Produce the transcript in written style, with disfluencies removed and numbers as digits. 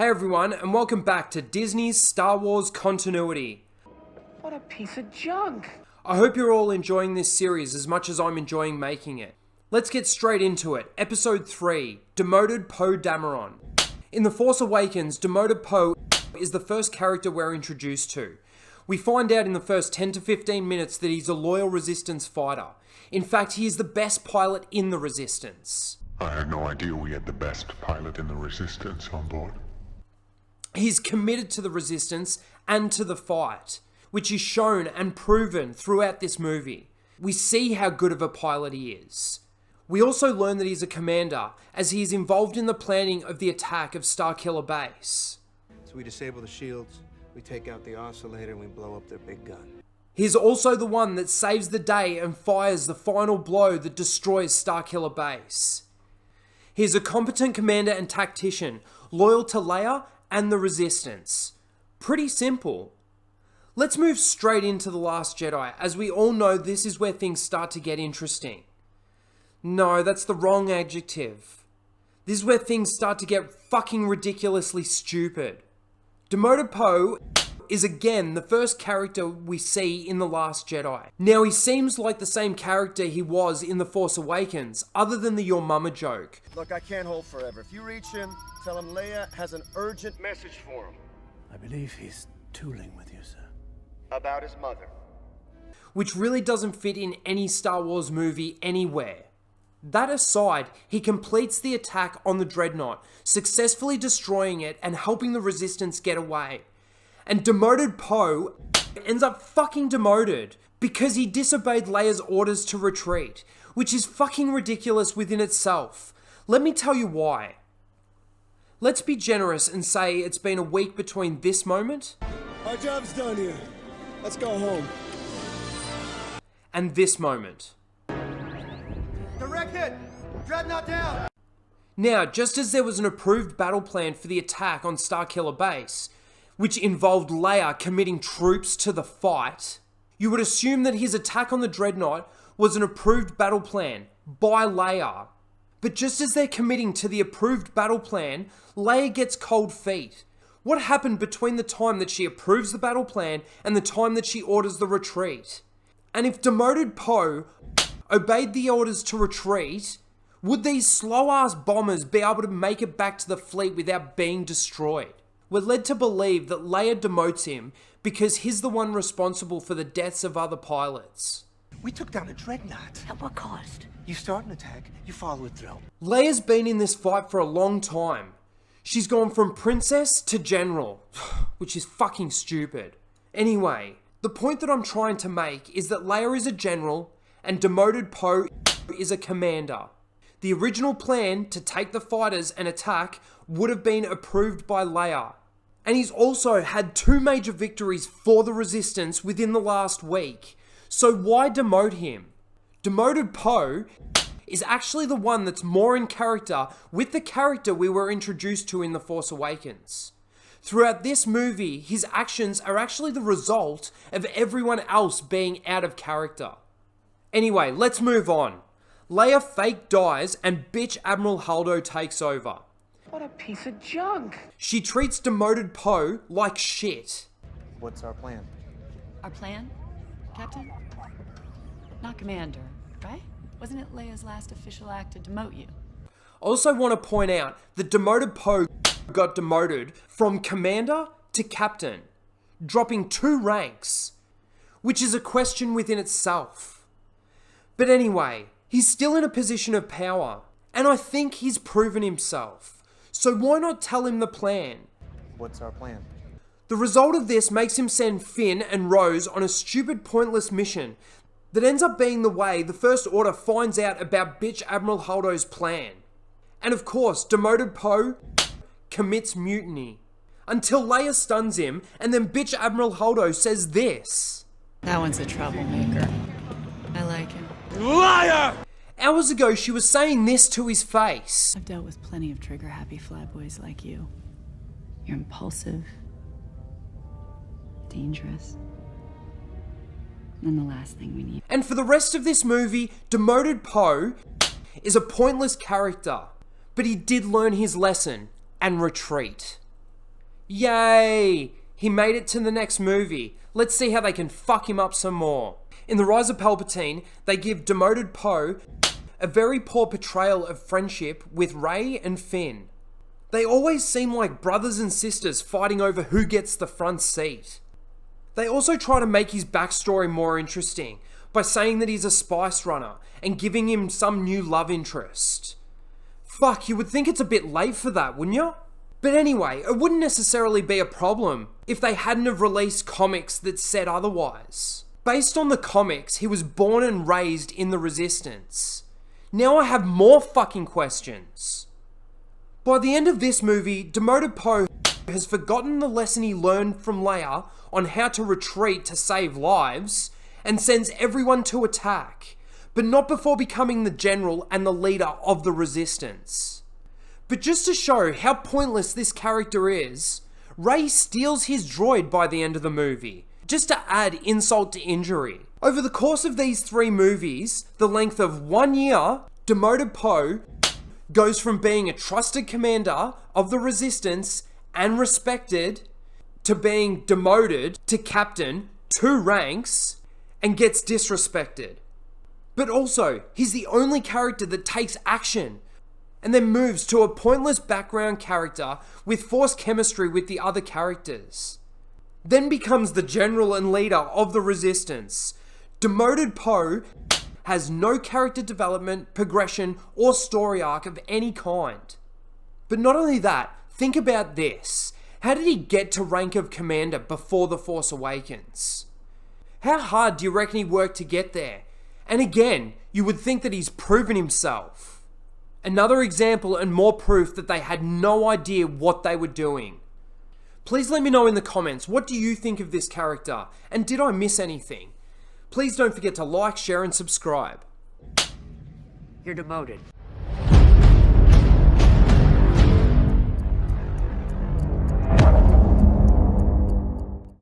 Hey everyone, and welcome back to Disney's Star Wars continuity. What a piece of junk! I hope you're all enjoying this series as much as I'm enjoying making it. Let's get straight into it. Episode 3, Demoted Poe Dameron. In The Force Awakens, Demoted Poe is the first character we're introduced to. We find out in the first 10 to 15 minutes that he's a loyal Resistance fighter. In fact, he is the best pilot in the Resistance. I had no idea we had the best pilot in the Resistance on board. He's committed to the Resistance and to the fight, which is shown and proven throughout this movie. We see how good of a pilot he is. We also learn that he's a commander, as he is involved in the planning of the attack of Starkiller Base. So we disable the shields, we take out the oscillator, and we blow up their big gun. He's also the one that saves the day and fires the final blow that destroys Starkiller Base. He's a competent commander and tactician, loyal to Leia and the Resistance. Pretty simple. Let's move straight into The Last Jedi, as we all know this is where things start to get interesting. No, that's the wrong adjective. This is where things start to get fucking ridiculously stupid. Demoted Poe is again the first character we see in The Last Jedi. Now he seems like the same character he was in The Force Awakens, other than the your mama joke. Look, I can't hold forever. If you reach him, tell him Leia has an urgent message for him. I believe he's tooling with you, sir. About his mother. Which really doesn't fit in any Star Wars movie anywhere. That aside, he completes the attack on the Dreadnought, successfully destroying it and helping the Resistance get away. And Demoted Poe ends up fucking demoted because he disobeyed Leia's orders to retreat, which is fucking ridiculous within itself. Let me tell you why. Let's be generous and say it's been a week between this moment Our job's done here. Let's go home. and this moment. Direct hit! Dreadnought down! Now, just as there was an approved battle plan for the attack on Starkiller Base, which involved Leia committing troops to the fight, you would assume that his attack on the Dreadnought was an approved battle plan by Leia. But just as they're committing to the approved battle plan, Leia gets cold feet. What happened between the time that she approves the battle plan and the time that she orders the retreat? And if Demoted Poe obeyed the orders to retreat, would these slow-ass bombers be able to make it back to the fleet without being destroyed? We're led to believe that Leia demotes him because he's the one responsible for the deaths of other pilots. We took down a dreadnought. At what cost? You start an attack, you follow it through. Leia's been in this fight for a long time. She's gone from princess to general, which is fucking stupid. Anyway, the point that I'm trying to make is that Leia is a general and Demoted Poe is a commander. The original plan to take the fighters and attack would have been approved by Leia. And he's also had 2 major victories for the Resistance within the last week. So why demote him? Demoted Poe is actually the one that's more in character with the character we were introduced to in The Force Awakens. Throughout this movie, his actions are actually the result of everyone else being out of character. Anyway, let's move on. Leia fake dies and bitch Admiral Holdo takes over. What a piece of junk! She treats Demoted Poe like shit. What's our plan? Our plan, Captain? Not Commander, right? Wasn't it Leia's last official act to demote you? Also want to point out that Demoted Poe got demoted from Commander to Captain, dropping 2 ranks, which is a question within itself. But anyway, he's still in a position of power, and I think he's proven himself. So why not tell him the plan? What's our plan? The result of this makes him send Finn and Rose on a stupid, pointless mission that ends up being the way the First Order finds out about bitch Admiral Holdo's plan. And of course, Demoted Poe commits mutiny until Leia stuns him, and then bitch Admiral Holdo says this. That one's a troublemaker. I like him. Liar! Hours ago, she was saying this to his face. I've dealt with plenty of trigger-happy flyboys like you. You're impulsive, dangerous, and the last thing we need. And for the rest of this movie, Demoted Poe is a pointless character, but he did learn his lesson and retreat. Yay! He made it to the next movie. Let's see how they can fuck him up some more. In The Rise of Palpatine, they give demoted Poe a very poor portrayal of friendship with Rey and Finn. They always seem like brothers and sisters fighting over who gets the front seat. They also try to make his backstory more interesting by saying that he's a spice runner and giving him some new love interest. Fuck, you would think it's a bit late for that, wouldn't you? But anyway, it wouldn't necessarily be a problem if they hadn't have released comics that said otherwise. Based on the comics, he was born and raised in the Resistance. Now I have more fucking questions. By the end of this movie, demoted Poe has forgotten the lesson he learned from Leia on how to retreat to save lives and sends everyone to attack, but not before becoming the general and the leader of the Resistance. But just to show how pointless this character is, Rey steals his droid by the end of the movie, just to add insult to injury. Over the course of these 3 movies, the length of 1 year, demoted Poe goes from being a trusted commander of the Resistance and respected to being demoted to captain, 2 ranks, and gets disrespected. But also, he's the only character that takes action and then moves to a pointless background character with forced chemistry with the other characters. Then becomes the general and leader of the Resistance. Demoted Poe has no character development, progression, or story arc of any kind. But not only that, think about this. How did he get to rank of commander before The Force Awakens? How hard do you reckon he worked to get there? And again, you would think that he's proven himself. Another example and more proof that they had no idea what they were doing. Please let me know in the comments, what do you think of this character? And did I miss anything? Please don't forget to like, share, and subscribe. You're demoted.